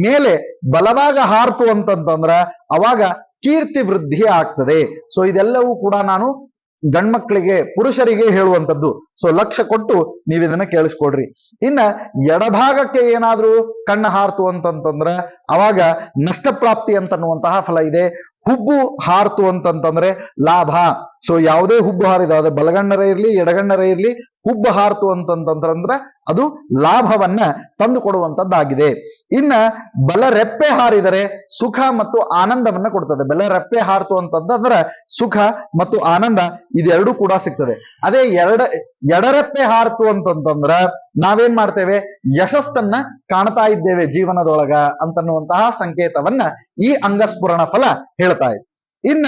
ಮೇಲೆ ಬಲಭಾಗ ಹಾರ್ತು ಅಂತಂತಂದ್ರ ಅವಾಗ ಕೀರ್ತಿ ವೃದ್ಧಿ ಆಗ್ತದೆ. ಸೊ ಇದೆಲ್ಲವೂ ಕೂಡ ನಾನು ಗಂಡ್ಮಕ್ಳಿಗೆ, ಪುರುಷರಿಗೆ ಹೇಳುವಂಥದ್ದು. ಸೊ ಲಕ್ಷ್ಯ ಕೊಟ್ಟು ನೀವು ಇದನ್ನ ಕೇಳಿಸ್ಕೊಡ್ರಿ. ಇನ್ನ ಎಡಭಾಗಕ್ಕೆ ಏನಾದ್ರೂ ಕಣ್ಣು ಹಾರ್ತು ಅಂತಂತಂದ್ರ ಅವಾಗ ನಷ್ಟ ಪ್ರಾಪ್ತಿ ಅಂತನ್ನುವಂತಹ ಫಲ ಇದೆ. ಹುಬ್ಬು ಹಾರ್ತು ಅಂತಂತಂದ್ರೆ ಲಾಭ. ಸೊ ಯಾವುದೇ ಹುಬ್ಬು ಹಾರಿದ, ಅದು ಬಲಗಣ್ಣರೇ ಇರ್ಲಿ ಎಡಗಣ್ಣರೇ ಇರ್ಲಿ, ಹುಬ್ಬು ಹಾರ್ತು ಅಂತಂತಂದ್ರೆ ಅದು ಲಾಭವನ್ನ ತಂದು ಕೊಡುವಂತದ್ದಾಗಿದೆ. ಇನ್ನ ಬಲರೆಪ್ಪೆ ಹಾರಿದರೆ ಸುಖ ಮತ್ತು ಆನಂದವನ್ನ ಕೊಡ್ತದೆ. ಬಲರೆಪ್ಪೆ ಹಾರ್ತು ಅಂತಂದ್ರೆ ಸುಖ ಮತ್ತು ಆನಂದ ಇದೆರಡೂ ಕೂಡ ಸಿಗ್ತದೆ. ಅದೇ ಎಡರೆಪ್ಪೆ ಹಾರ್ತು ಅಂತಂತಂದ್ರ ನಾವೇನ್ ಮಾಡ್ತೇವೆ, ಯಶಸ್ಸನ್ನ ಕಾಣ್ತಾ ಇದ್ದೇವೆ ಜೀವನದೊಳಗ ಅಂತನ್ನುವಂತಹ ಸಂಕೇತವನ್ನ ಈ ಅಂಗಸ್ಫುರಣ ಫಲ ಹೇಳ್ತಾ ಇದೆ. ಇನ್ನ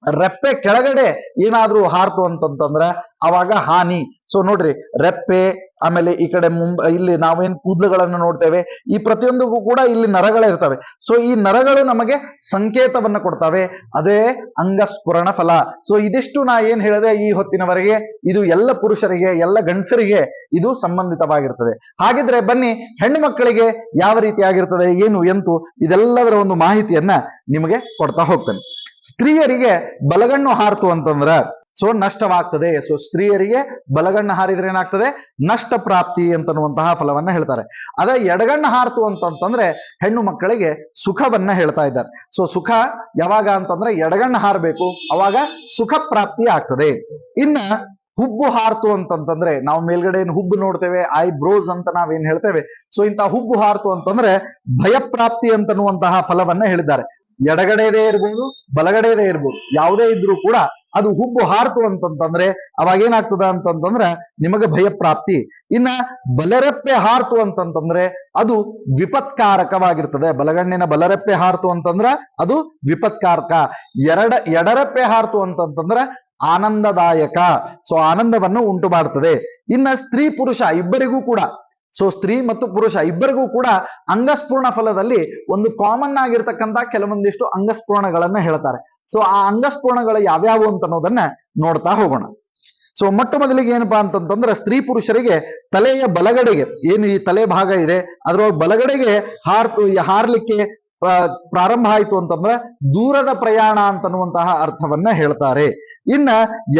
ರೆಪ್ಪೆ ಕೆಳಗಡೆ ಏನಾದ್ರೂ ಹಾರ್ತು ಅಂತಂತಂದ್ರ ಅವಾಗ ಹಾನಿ. ಸೊ ನೋಡ್ರಿ, ರೆಪ್ಪೆ, ಆಮೇಲೆ ಈ ಕಡೆ ಇಲ್ಲಿ ನಾವೇನ್ ಕೂದಲುಗಳನ್ನು ನೋಡ್ತೇವೆ, ಈ ಪ್ರತಿಯೊಂದಕ್ಕೂ ಕೂಡ ಇಲ್ಲಿ ನರಗಳೇ ಇರ್ತವೆ. ಸೊ ಈ ನರಗಳು ನಮಗೆ ಸಂಕೇತವನ್ನ ಕೊಡ್ತವೆ. ಅದೇ ಅಂಗಸ್ಫುರಣ ಫಲ. ಸೊ ಇದಿಷ್ಟು ನಾ ಏನ್ ಹೇಳಿದೆ ಈ ಹೊತ್ತಿನವರೆಗೆ, ಇದು ಎಲ್ಲ ಪುರುಷರಿಗೆ, ಎಲ್ಲ ಗಂಡಸರಿಗೆ ಇದು ಸಂಬಂಧಿತವಾಗಿರ್ತದೆ. ಹಾಗಿದ್ರೆ ಬನ್ನಿ, ಹೆಣ್ಣು ಮಕ್ಕಳಿಗೆ ಯಾವ ರೀತಿಯಾಗಿರ್ತದೆ, ಏನು ಎಂತು, ಇದೆಲ್ಲದರ ಒಂದು ಮಾಹಿತಿಯನ್ನ ನಿಮಗೆ ಕೊಡ್ತಾ ಹೋಗ್ತೇನೆ. ಸ್ತ್ರೀಯರಿಗೆ ಬಲಗಣ್ಣು ಹಾರ್ತು ಅಂತಂದ್ರ ಸೊ ನಷ್ಟವಾಗ್ತದೆ. ಸೊ ಸ್ತ್ರೀಯರಿಗೆ ಬಲಗಣ್ಣ ಹಾರಿದ್ರೆ ಏನಾಗ್ತದೆ, ನಷ್ಟ ಪ್ರಾಪ್ತಿ ಅಂತನ್ನುವಂತಹ ಫಲವನ್ನ ಹೇಳ್ತಾರೆ. ಅದೇ ಎಡಗಣ್ಣ ಹಾರ್ತು ಅಂತಂತಂದ್ರೆ ಹೆಣ್ಣು ಮಕ್ಕಳಿಗೆ ಸುಖವನ್ನ ಹೇಳ್ತಾ ಇದ್ದಾರೆ. ಸೊ ಸುಖ ಯಾವಾಗ ಅಂತಂದ್ರೆ ಎಡಗಣ್ಣ ಹಾರಬೇಕು, ಅವಾಗ ಸುಖ ಪ್ರಾಪ್ತಿ ಆಗ್ತದೆ. ಇನ್ನ ಹುಬ್ಬು ಹಾರ್ತು ಅಂತಂತಂದ್ರೆ ನಾವು ಮೇಲ್ಗಡೆ ಏನು ಹುಬ್ಬು ನೋಡ್ತೇವೆ, ಐಬ್ರೋಸ್ ಅಂತ ನಾವೇನ್ ಹೇಳ್ತೇವೆ. ಸೊ ಇಂತಹ ಹುಬ್ಬು ಹಾರ್ತು ಅಂತಂದ್ರೆ ಭಯಪ್ರಾಪ್ತಿ ಅಂತನ್ನುವಂತಹ ಫಲವನ್ನ ಹೇಳಿದ್ದಾರೆ. ಎಡಗಡೆದೇ ಇರ್ಬೋದು, ಬಲಗಡೆದೇ ಇರ್ಬೋದು, ಯಾವುದೇ ಇದ್ರೂ ಕೂಡ ಅದು ಹುಬ್ಬು ಹಾರ್ತು ಅಂತಂತಂದ್ರೆ ಅವಾಗ ಏನಾಗ್ತದ ಅಂತಂತಂದ್ರೆ ನಿಮಗೆ ಭಯ ಪ್ರಾಪ್ತಿ. ಇನ್ನ ಬಲರೆಪ್ಪೆ ಹಾರ್ತು ಅಂತಂತಂದ್ರೆ ಅದು ವಿಪತ್ಕಾರಕವಾಗಿರ್ತದೆ. ಬಲಗಣ್ಣಿನ ಬಲರೆಪ್ಪೆ ಹಾರ್ತು ಅಂತಂದ್ರ ಅದು ವಿಪತ್ಕಾರಕ. ಎಡರೆಪ್ಪೆ ಹಾರ್ತು ಅಂತಂತಂದ್ರ ಆನಂದದಾಯಕ. ಸೊ ಆನಂದವನ್ನು ಉಂಟು ಮಾಡ್ತದೆ. ಇನ್ನ ಸ್ತ್ರೀ ಪುರುಷ ಇಬ್ಬರಿಗೂ ಕೂಡ, ಸೊ ಸ್ತ್ರೀ ಮತ್ತು ಪುರುಷ ಇಬ್ಬರಿಗೂ ಕೂಡ ಅಂಗಸ್ಫುರಣ ಫಲದಲ್ಲಿ ಒಂದು ಕಾಮನ್ ಆಗಿರ್ತಕ್ಕಂಥ ಕೆಲವೊಂದಿಷ್ಟು ಅಂಗಸ್ಫುರಣಗಳನ್ನ ಹೇಳ್ತಾರೆ. ಸೊ ಆ ಅಂಗಸ್ಫುರಣಗಳು ಯಾವ್ಯಾವು ಅಂತ ಅನ್ನೋದನ್ನ ನೋಡ್ತಾ ಹೋಗೋಣ. ಸೊ ಮೊಟ್ಟ ಮೊದಲಿಗೆ ಏನಪ್ಪಾ ಅಂತಂತಂದ್ರೆ ಸ್ತ್ರೀ ಪುರುಷರಿಗೆ ತಲೆಯ ಬಲಗಡೆಗೆ ಏನು ಈ ತಲೆ ಭಾಗ ಇದೆ ಅದರೊಳಗೆ ಬಲಗಡೆಗೆ ಹಾರ್ಲಿಕ್ಕೆ ಪ್ರಾರಂಭ ಆಯ್ತು ಅಂತಂದ್ರೆ ದೂರದ ಪ್ರಯಾಣ ಅಂತನ್ನುವಂತಹ ಅರ್ಥವನ್ನ ಹೇಳ್ತಾರೆ. ಇನ್ನ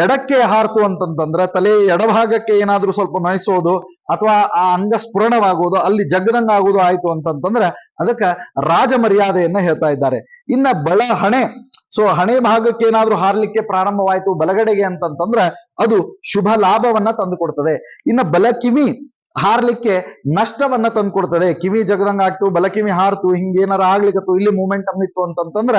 ಎಡಕ್ಕೆ ಹಾರ್ತು ಅಂತಂತಂದ್ರೆ ತಲೆ ಎಡಭಾಗಕ್ಕೆ ಏನಾದ್ರೂ ಸ್ವಲ್ಪ ನೋಯಿಸೋದು ಅಥವಾ ಆ ಅಂಗ ಸ್ಫುರಣವಾಗುವುದು, ಅಲ್ಲಿ ಜಗ್ಗದಂಗ ಆಗುವುದು ಆಯ್ತು ಅಂತಂತಂದ್ರೆ ಅದಕ್ಕೆ ರಾಜ ಮರ್ಯಾದೆಯನ್ನ ಹೇಳ್ತಾ ಇದ್ದಾರೆ. ಇನ್ನ ಹಣೆ, ಸೊ ಹಣೆ ಭಾಗಕ್ಕೆ ಏನಾದ್ರೂ ಹಾರ್ಲಿಕ್ಕೆ ಪ್ರಾರಂಭವಾಯ್ತು ಬಲಗಡೆಗೆ ಅಂತಂತಂದ್ರೆ ಅದು ಶುಭ ಲಾಭವನ್ನ ತಂದು ಕೊಡ್ತದೆ. ಇನ್ನ ಬಲ ಕಿವಿ ಹಾರ್ಲಿಕ್ಕೆ ನಷ್ಟವನ್ನ ತಂದ್ಕೊಡ್ತದೆ. ಕಿವಿ ಜಗದಂಗ ಆಗ್ತು, ಬಲಕಿವಿ ಹಾರ್ತು, ಹಿಂಗೇನಾರ ಆಗ್ಲಿಕ್ಕತ್ತು, ಇಲ್ಲಿ ಮೂಮೆಂಟಮ್ ಇತ್ತು ಅಂತಂತಂದ್ರ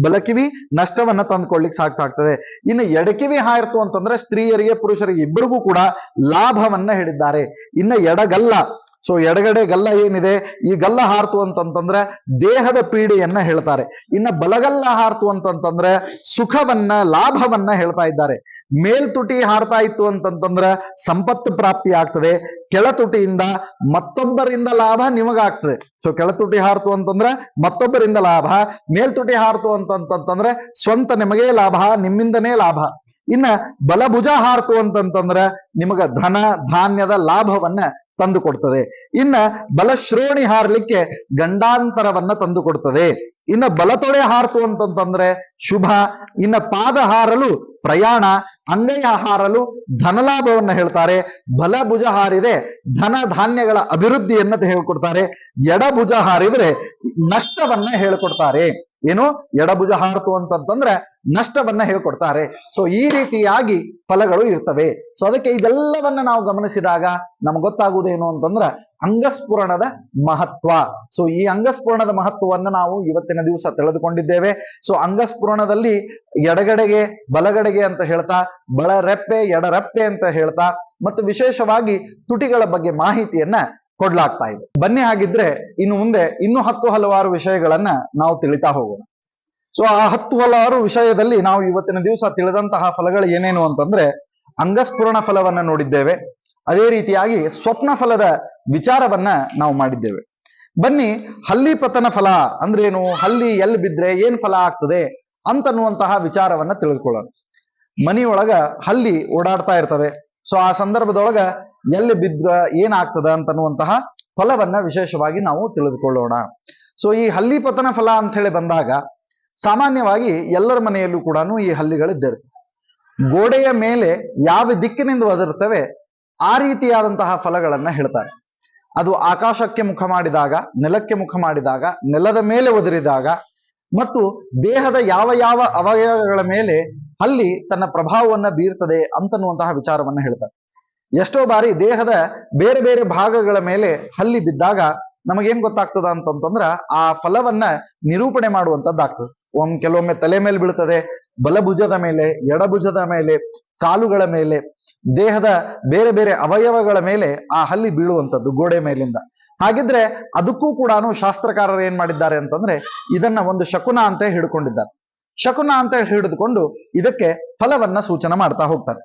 ಬಲಕಿವಿ ನಷ್ಟವನ್ನ ತಂದ್ಕೊಡ್ಲಿಕ್ಕೆ ಸಾಕಾಗ್ತದೆ. ಇನ್ನು ಎಡಕಿವಿ ಹಾರ್ತು ಅಂತಂದ್ರೆ ಸ್ತ್ರೀಯರಿಗೆ ಪುರುಷರಿಗೆ ಇಬ್ಬರಿಗೂ ಕೂಡ ಲಾಭವನ್ನ ಹೇಳಿದ್ದಾರೆ. ಇನ್ನು ಎಡಗಲ್ಲ, ಸೊ ಎಡಗಡೆ ಗಲ್ಲ ಏನಿದೆ, ಈ ಗಲ್ಲ ಹಾರ್ತು ಅಂತಂತಂದ್ರೆ ದೇಹದ ಪೀಡೆಯನ್ನ ಹೇಳ್ತಾರೆ. ಇನ್ನ ಬಲಗಲ್ಲ ಹಾರ್ತು ಅಂತಂತಂದ್ರೆ ಸುಖವನ್ನ, ಲಾಭವನ್ನ ಹೇಳ್ತಾ ಇದ್ದಾರೆ. ಮೇಲ್ತುಟಿ ಹಾರ್ತಾ ಇತ್ತು ಅಂತಂತಂದ್ರೆ ಸಂಪತ್ತು ಪ್ರಾಪ್ತಿ ಆಗ್ತದೆ. ಕೆಳತುಟಿಯಿಂದ ಮತ್ತೊಬ್ಬರಿಂದ ಲಾಭ ನಿಮಗಾಗ್ತದೆ. ಸೊ ಕೆಳತುಟಿ ಹಾರ್ತು ಅಂತಂದ್ರೆ ಮತ್ತೊಬ್ಬರಿಂದ ಲಾಭ, ಮೇಲ್ತುಟಿ ಹಾರ್ತು ಅಂತಂತಂದ್ರೆ ಸ್ವಂತ ನಿಮಗೆ ಲಾಭ, ನಿಮ್ಮಿಂದನೇ ಲಾಭ. ಇನ್ನ ಬಲಭುಜ ಹಾರ್ತು ಅಂತಂತಂದ್ರೆ ನಿಮಗ ಧನ ಧಾನ್ಯದ ಲಾಭವನ್ನ ತಂದು ಕೊಡ್ತದೆ. ಇನ್ನ ಬಲಶ್ರೋಣಿ ಹಾರ್ಲಿಕ್ಕೆ ಗಂಡಾಂತರವನ್ನ ತಂದು ಕೊಡ್ತದೆ. ಇನ್ನ ಬಲತೊಡೆ ಹಾರ್ತು ಅಂತಂತಂದ್ರೆ ಶುಭ. ಇನ್ನ ಪಾದ ಹಾರಲು ಪ್ರಯಾಣ, ಅಂಗೈಯ ಹಾರಲು ಧನಲಾಭವನ್ನ ಹೇಳ್ತಾರೆ. ಬಲಭುಜ ಹಾರಿದೆ ಧನ ಧಾನ್ಯಗಳ ಅಭಿವೃದ್ಧಿಯನ್ನ ಹೇಳ್ಕೊಡ್ತಾರೆ. ಎಡಭುಜ ಹಾರಿದ್ರೆ ನಷ್ಟವನ್ನ ಹೇಳ್ಕೊಡ್ತಾರೆ. ಏನು, ಎಡಭುಜ ಹಾರ್ತು ಅಂತಂತಂದ್ರೆ ನಷ್ಟವನ್ನ ಹೇಳ್ಕೊಡ್ತಾರೆ. ಸೊ ಈ ರೀತಿಯಾಗಿ ಫಲಗಳು ಇರ್ತವೆ. ಸೊ ಅದಕ್ಕೆ ಇದೆಲ್ಲವನ್ನ ನಾವು ಗಮನಿಸಿದಾಗ ನಮ್ಗೆ ಗೊತ್ತಾಗುವುದೇನು ಅಂತಂದ್ರ ಅಂಗಸ್ಫುರಣದ ಮಹತ್ವ. ಸೊ ಈ ಅಂಗಸ್ಫುರಣದ ಮಹತ್ವವನ್ನ ನಾವು ಇವತ್ತಿನ ದಿವಸ ತಿಳಿದುಕೊಂಡಿದ್ದೇವೆ. ಸೊ ಅಂಗಸ್ಫುರಣದಲ್ಲಿ ಎಡಗಡೆಗೆ ಬಲಗಡೆಗೆ ಅಂತ ಹೇಳ್ತಾ, ಬಲರೆಪ್ಪೆ ಎಡರೆಪ್ಪೆ ಅಂತ ಹೇಳ್ತಾ, ಮತ್ತು ವಿಶೇಷವಾಗಿ ತುಟಿಗಳ ಬಗ್ಗೆ ಮಾಹಿತಿಯನ್ನ ಕೊಡ್ಲಾಗ್ತಾ ಇದೆ. ಬನ್ನಿ ಹಾಗಿದ್ರೆ ಇನ್ನು ಮುಂದೆ ಇನ್ನೂ ಹಲವಾರು ವಿಷಯಗಳನ್ನ ನಾವು ತಿಳಿತಾ ಹೋಗೋಣ. ಸೊ ಆ ಹಲವಾರು ವಿಷಯದಲ್ಲಿ ನಾವು ಇವತ್ತಿನ ದಿವಸ ತಿಳಿದಂತಹ ಫಲಗಳು ಏನೇನು ಅಂತಂದ್ರೆ ಅಂಗಸ್ಫುರಣ ಫಲವನ್ನ ನೋಡಿದ್ದೇವೆ. ಅದೇ ರೀತಿಯಾಗಿ ಸ್ವಪ್ನ ಫಲದ ವಿಚಾರವನ್ನ ನಾವು ಮಾಡಿದ್ದೇವೆ. ಬನ್ನಿ ಹಲ್ಲಿ ಪತನ ಫಲ ಅಂದ್ರೇನು, ಹಲ್ಲಿ ಎಲ್ಲಿ ಬಿದ್ರೆ ಏನ್ ಫಲ ಆಗ್ತದೆ ಅಂತನ್ನುವಂತಹ ವಿಚಾರವನ್ನ ತಿಳಿದುಕೊಳ್ಳೋಣ. ಮನಿಯೊಳಗ ಹಲ್ಲಿ ಓಡಾಡ್ತಾ ಇರ್ತವೆ. ಸೊ ಆ ಸಂದರ್ಭದೊಳಗ ಎಲ್ಲಿ ಬಿದ್ರ ಏನಾಗ್ತದ ಅಂತನ್ನುವಂತಹ ಫಲವನ್ನ ವಿಶೇಷವಾಗಿ ನಾವು ತಿಳಿದುಕೊಳ್ಳೋಣ. ಸೊ ಈ ಹಲ್ಲಿ ಪತನ ಫಲ ಅಂತ ಹೇಳಿ ಬಂದಾಗ ಸಾಮಾನ್ಯವಾಗಿ ಎಲ್ಲರ ಮನೆಯಲ್ಲೂ ಕೂಡ ಈ ಹಲ್ಲಿಗಳಿದ್ದಿರ್ತವೆ. ಗೋಡೆಯ ಮೇಲೆ ಯಾವ ದಿಕ್ಕಿನಿಂದ ಒದರ್ತವೆ ಆ ರೀತಿಯಾದಂತಹ ಫಲಗಳನ್ನ ಹೇಳ್ತಾರೆ. ಅದು ಆಕಾಶಕ್ಕೆ ಮುಖ ಮಾಡಿದಾಗ, ನೆಲಕ್ಕೆ ಮುಖ ಮಾಡಿದಾಗ, ನೆಲದ ಮೇಲೆ ಒದರಿದಾಗ, ಮತ್ತು ದೇಹದ ಯಾವ ಯಾವ ಅವಯವಗಳ ಮೇಲೆ ಹಲ್ಲಿ ತನ್ನ ಪ್ರಭಾವವನ್ನ ಬೀರ್ತದೆ ಅಂತನ್ನುವಂತಹ ವಿಚಾರವನ್ನ ಹೇಳ್ತಾರೆ. ಎಷ್ಟೋ ಬಾರಿ ದೇಹದ ಬೇರೆ ಬೇರೆ ಭಾಗಗಳ ಮೇಲೆ ಹಲ್ಲಿ ಬಿದ್ದಾಗ ನಮಗೇನ್ ಗೊತ್ತಾಗ್ತದ ಅಂತಂದ್ರ ಆ ಫಲವನ್ನ ನಿರೂಪಣೆ ಮಾಡುವಂತದ್ದಾಗ್ತದೆ. ಕೆಲವೊಮ್ಮೆ ತಲೆ ಮೇಲೆ ಬೀಳ್ತದೆ, ಬಲಭುಜದ ಮೇಲೆ, ಎಡಭುಜದ ಮೇಲೆ, ಕಾಲುಗಳ ಮೇಲೆ, ದೇಹದ ಬೇರೆ ಬೇರೆ ಅವಯವಗಳ ಮೇಲೆ ಆ ಹಲ್ಲಿ ಬೀಳುವಂಥದ್ದು ಗೋಡೆ ಮೇಲಿಂದ. ಹಾಗಿದ್ರೆ ಅದಕ್ಕೂ ಕೂಡ ಶಾಸ್ತ್ರಕಾರರು ಏನ್ ಮಾಡಿದ್ದಾರೆ ಅಂತಂದ್ರೆ ಇದನ್ನ ಒಂದು ಶಕುನ ಅಂತ ಹಿಡ್ಕೊಂಡಿದ್ದಾರೆ. ಶಕುನ ಅಂತ ಹಿಡಿದುಕೊಂಡು ಇದಕ್ಕೆ ಫಲವನ್ನ ಸೂಚನೆ ಮಾಡ್ತಾ ಹೋಗ್ತಾರೆ.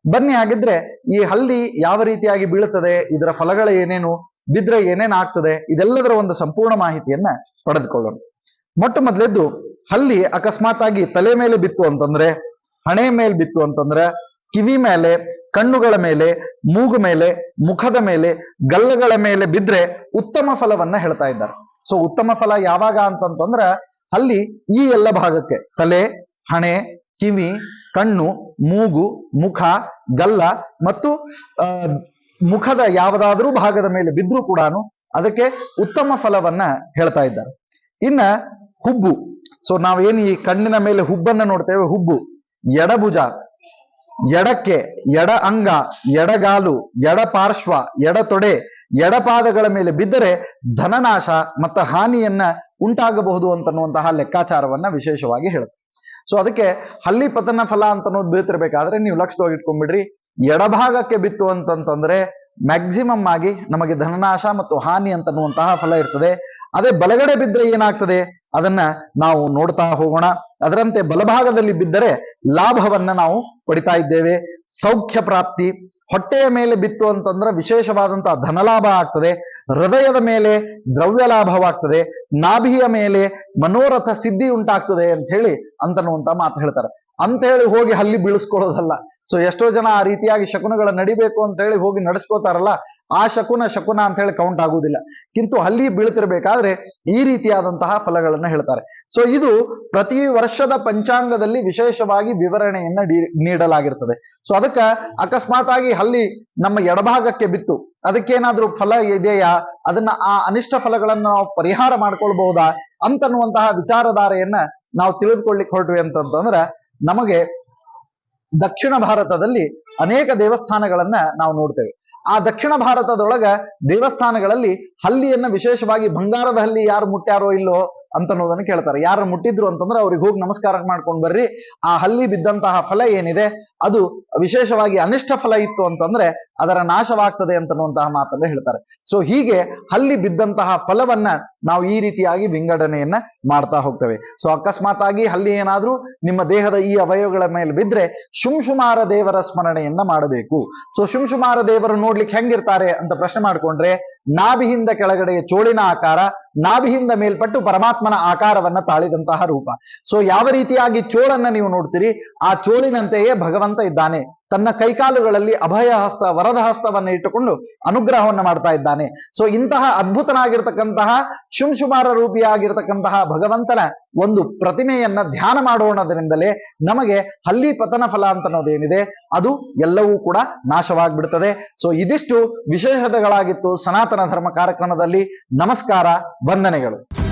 ಬನ್ನಿ ಹಾಗಿದ್ರೆ ಈ ಹಲ್ಲಿ ಯಾವ ರೀತಿಯಾಗಿ ಬೀಳುತ್ತದೆ, ಇದರ ಫಲಗಳು ಏನೇನು, ಬಿದ್ರೆ ಏನೇನ್ ಆಗ್ತದೆ, ಇದೆಲ್ಲದರ ಒಂದು ಸಂಪೂರ್ಣ ಮಾಹಿತಿಯನ್ನ ಪಡೆದುಕೊಳ್ಳೋಣ. ಮೊಟ್ಟ ಮೊದಲೆದ್ದು ಹಲ್ಲಿ ಅಕಸ್ಮಾತ್ ಆಗಿ ತಲೆ ಮೇಲೆ ಬಿತ್ತು ಅಂತಂದ್ರೆ, ಹಣೆ ಮೇಲೆ ಬಿತ್ತು ಅಂತಂದ್ರೆ, ಕಿವಿ ಮೇಲೆ, ಕಣ್ಣುಗಳ ಮೇಲೆ, ಮೂಗು ಮೇಲೆ, ಮುಖದ ಮೇಲೆ, ಗಲ್ಲಗಳ ಮೇಲೆ ಬಿದ್ರೆ ಉತ್ತಮ ಫಲವನ್ನ ಹೇಳ್ತಾ ಇದ್ದಾರೆ. ಸೊ ಉತ್ತಮ ಫಲ ಯಾವಾಗ ಅಂತಂತಂದ್ರ ಹಲ್ಲಿ ಈ ಎಲ್ಲ ಭಾಗಕ್ಕೆ, ತಲೆ, ಹಣೆ, ಕಿವಿ, ಕಣ್ಣು, ಮೂಗು, ಮುಖ, ಗಲ್ಲ ಮತ್ತು ಮುಖದ ಯಾವುದಾದ್ರೂ ಭಾಗದ ಮೇಲೆ ಬಿದ್ರೂ ಕೂಡ ಅದಕ್ಕೆ ಉತ್ತಮ ಫಲವನ್ನ ಹೇಳ್ತಾ ಇದ್ದಾರೆ. ಇನ್ನ ಹುಬ್ಬು, ಸೊ ನಾವೇನು ಈ ಕಣ್ಣಿನ ಮೇಲೆ ಹುಬ್ಬನ್ನ ನೋಡ್ತೇವೆ, ಹುಬ್ಬು ಎಡಭುಜ, ಎಡಕ್ಕೆ, ಎಡ ಅಂಗ, ಎಡಗಾಲು, ಎಡ ಪಾರ್ಶ್ವ, ಎಡತೊಡೆ, ಎಡಪಾದಗಳ ಮೇಲೆ ಬಿದ್ದರೆ ಧನನಾಶ ಮತ್ತು ಹಾನಿಯನ್ನ ಉಂಟಾಗಬಹುದು ಅಂತನ್ನುವಂತಹ ಲೆಕ್ಕಾಚಾರವನ್ನ ವಿಶೇಷವಾಗಿ ಹೇಳುತ್ತೆ. ಸೊ ಅದಕ್ಕೆ ಹಲ್ಲಿ ಪತನ ಫಲ ಅಂತನ್ನೋದು ಬೀಳ್ತಿರ್ಬೇಕಾದ್ರೆ ನೀವು ಲಕ್ಷದೊಳಗೆ ಇಟ್ಕೊಂಡ್ಬಿಡ್ರಿ, ಎಡಭಾಗಕ್ಕೆ ಬಿತ್ತು ಅಂತಂತಂದ್ರೆ ಮ್ಯಾಕ್ಸಿಮಮ್ ಆಗಿ ನಮಗೆ ಧನನಾಶ ಮತ್ತು ಹಾನಿ ಅಂತನ್ನುವಂತಹ ಫಲ ಇರ್ತದೆ. ಅದೇ ಬಲಗಡೆ ಬಿದ್ದರೆ ಏನಾಗ್ತದೆ ಅದನ್ನ ನಾವು ನೋಡ್ತಾ ಹೋಗೋಣ. ಅದರಂತೆ ಬಲಭಾಗದಲ್ಲಿ ಬಿದ್ದರೆ ಲಾಭವನ್ನ ನಾವು ಪಡಿತಾ ಇದ್ದೇವೆ. ಸೌಖ್ಯ ಪ್ರಾಪ್ತಿ, ಹೊಟ್ಟೆಯ ಮೇಲೆ ಬಿತ್ತು ಅಂತಂದ್ರೆ ವಿಶೇಷವಾದಂತಹ ಧನಲಾಭ ಆಗ್ತದೆ. ಹೃದಯದ ಮೇಲೆ ದ್ರವ್ಯ ಲಾಭವಾಗ್ತದೆ. ನಾಭಿಯ ಮೇಲೆ ಮನೋರಥ ಸಿದ್ಧಿ ಉಂಟಾಗ್ತದೆ ಅಂತ ಹೇಳಿ ಅಂತನ್ನುವಂತ ಮಾತು ಹೇಳ್ತಾರೆ. ಅಂತ ಹೇಳಿ ಹೋಗಿ ಹಲ್ಲಿ ಬೀಳಿಸ್ಕೊಳ್ಳೋದಲ್ಲ. ಸೊ ಎಷ್ಟೋ ಜನ ಆ ರೀತಿಯಾಗಿ ಶಕುನಗಳ ನಡಿಬೇಕು ಅಂತ ಹೇಳಿ ಹೋಗಿ ನಡೆಸ್ಕೋತಾರಲ್ಲ, ಆ ಶಕುನ ಅಂತ ಹೇಳಿ ಕೌಂಟ್ ಆಗುವುದಿಲ್ಲ. ಕಿಂತು ಹಲ್ಲಿ ಬೀಳ್ತಿರ್ಬೇಕಾದ್ರೆ ಈ ರೀತಿಯಾದಂತಹ ಫಲಗಳನ್ನ ಹೇಳ್ತಾರೆ. ಸೊ ಇದು ಪ್ರತಿ ವರ್ಷದ ಪಂಚಾಂಗದಲ್ಲಿ ವಿಶೇಷವಾಗಿ ವಿವರಣೆಯನ್ನ ನೀಡಲಾಗಿರ್ತದೆ. ಸೊ ಅದಕ್ಕ ಅಕಸ್ಮಾತ್ ಆಗಿ ಹಲ್ಲಿ ನಮ್ಮ ಎಡಭಾಗಕ್ಕೆ ಬಿತ್ತು, ಅದಕ್ಕೇನಾದ್ರೂ ಫಲ ಇದೆಯಾ, ಅದನ್ನ ಆ ಅನಿಷ್ಟ ಫಲಗಳನ್ನ ನಾವು ಪರಿಹಾರ ಮಾಡ್ಕೊಳ್ಬಹುದಾ ಅಂತನ್ನುವಂತಹ ವಿಚಾರಧಾರೆಯನ್ನ ನಾವು ತಿಳಿದುಕೊಳ್ಳಿಕ್ಕೆ ಹೊರಟ್ವಿ ಅಂತಂದ್ರೆ ನಮಗೆ ದಕ್ಷಿಣ ಭಾರತದಲ್ಲಿ ಅನೇಕ ದೇವಸ್ಥಾನಗಳನ್ನ ನಾವು ನೋಡ್ತೇವೆ. ಆ ದಕ್ಷಿಣ ಭಾರತದೊಳಗ ದೇವಸ್ಥಾನಗಳಲ್ಲಿ ಹಲ್ಲಿಯನ್ನ ವಿಶೇಷವಾಗಿ ಬಂಗಾರದ ಹಲ್ಲಿ ಯಾರು ಮುಟ್ಟ್ಯಾರೋ ಇಲ್ಲೋ ಅಂತ ಅನ್ನೋದನ್ನ ಕೇಳ್ತಾರೆ. ಯಾರು ಮುಟ್ಟಿದ್ರು ಅಂತಂದ್ರೆ ಅವ್ರಿಗೆ ಹೋಗಿ ನಮಸ್ಕಾರ ಮಾಡ್ಕೊಂಡ್ ಬರ್ರಿ, ಆ ಹಲ್ಲಿ ಬಿದ್ದಂತಹ ಫಲ ಏನಿದೆ ಅದು ವಿಶೇಷವಾಗಿ ಅನಿಷ್ಟ ಫಲ ಇತ್ತು ಅಂತಂದ್ರೆ ಅದರ ನಾಶವಾಗ್ತದೆ ಅಂತನ್ನುವಂತಹ ಮಾತನ್ನ ಹೇಳ್ತಾರೆ. ಸೊ ಹೀಗೆ ಹಲ್ಲಿ ಬಿದ್ದಂತಹ ಫಲವನ್ನ ನಾವು ಈ ರೀತಿಯಾಗಿ ವಿಂಗಡಣೆಯನ್ನ ಮಾಡ್ತಾ ಹೋಗ್ತೇವೆ. ಸೊ ಅಕಸ್ಮಾತ್ ಆಗಿ ಹಲ್ಲಿ ಏನಾದ್ರೂ ನಿಮ್ಮ ದೇಹದ ಈ ಅವಯವಗಳ ಮೇಲೆ ಬಿದ್ರೆ ಶುಂಶುಮಾರ ದೇವರ ಸ್ಮರಣೆಯನ್ನ ಮಾಡಬೇಕು. ಸೊ ಶುಂಶುಮಾರ ದೇವರು ನೋಡ್ಲಿಕ್ಕೆ ಹೆಂಗಿರ್ತಾರೆ ಅಂತ ಪ್ರಶ್ನೆ ಮಾಡ್ಕೊಂಡ್ರೆ, ನಾಭಿಯಿಂದ ಕೆಳಗಡೆಯ ಚೋಳಿನ ಆಕಾರ, ನಾಭಿಯಿಂದ ಮೇಲ್ಪಟ್ಟು ಪರಮಾತ್ಮನ ಆಕಾರವನ್ನ ತಾಳಿದಂತಹ ರೂಪ. ಸೊ ಯಾವ ರೀತಿಯಾಗಿ ಚೋಳನ್ನ ನೀವು ನೋಡ್ತೀರಿ, ಆ ಚೋಳಿನಂತೆಯೇ ಭಗವಂತ ಇದ್ದಾನೆ. ತನ್ನ ಕೈಕಾಲುಗಳಲ್ಲಿ ಅಭಯ ಹಸ್ತ, ವರದ ಹಸ್ತವನ್ನ ಇಟ್ಟುಕೊಂಡು ಅನುಗ್ರಹವನ್ನ ಮಾಡ್ತಾ ಇದ್ದಾನೆ. ಸೊ ಇಂತಹ ಅದ್ಭುತನಾಗಿರ್ತಕ್ಕಂತಹ ಶುಂಶುಮಾರ ರೂಪಿಯಾಗಿರ್ತಕ್ಕಂತಹ ಭಗವಂತನ ಒಂದು ಪ್ರತಿಮೆಯನ್ನ ಧ್ಯಾನ ಮಾಡೋಣದ್ರಿಂದಲೇ ನಮಗೆ ಹಲ್ಲಿ ಪತನ ಫಲ ಅಂತ ಅನ್ನೋದೇನಿದೆ ಅದು ಎಲ್ಲವೂ ಕೂಡ ನಾಶವಾಗ್ಬಿಡ್ತದೆ. ಸೊ ಇದಿಷ್ಟು ವಿಶೇಷತೆಗಳಾಗಿತ್ತು ಸನಾತನ ಧರ್ಮ ಕಾರ್ಯಕ್ರಮದಲ್ಲಿ. ನಮಸ್ಕಾರ, ವಂದನೆಗಳು.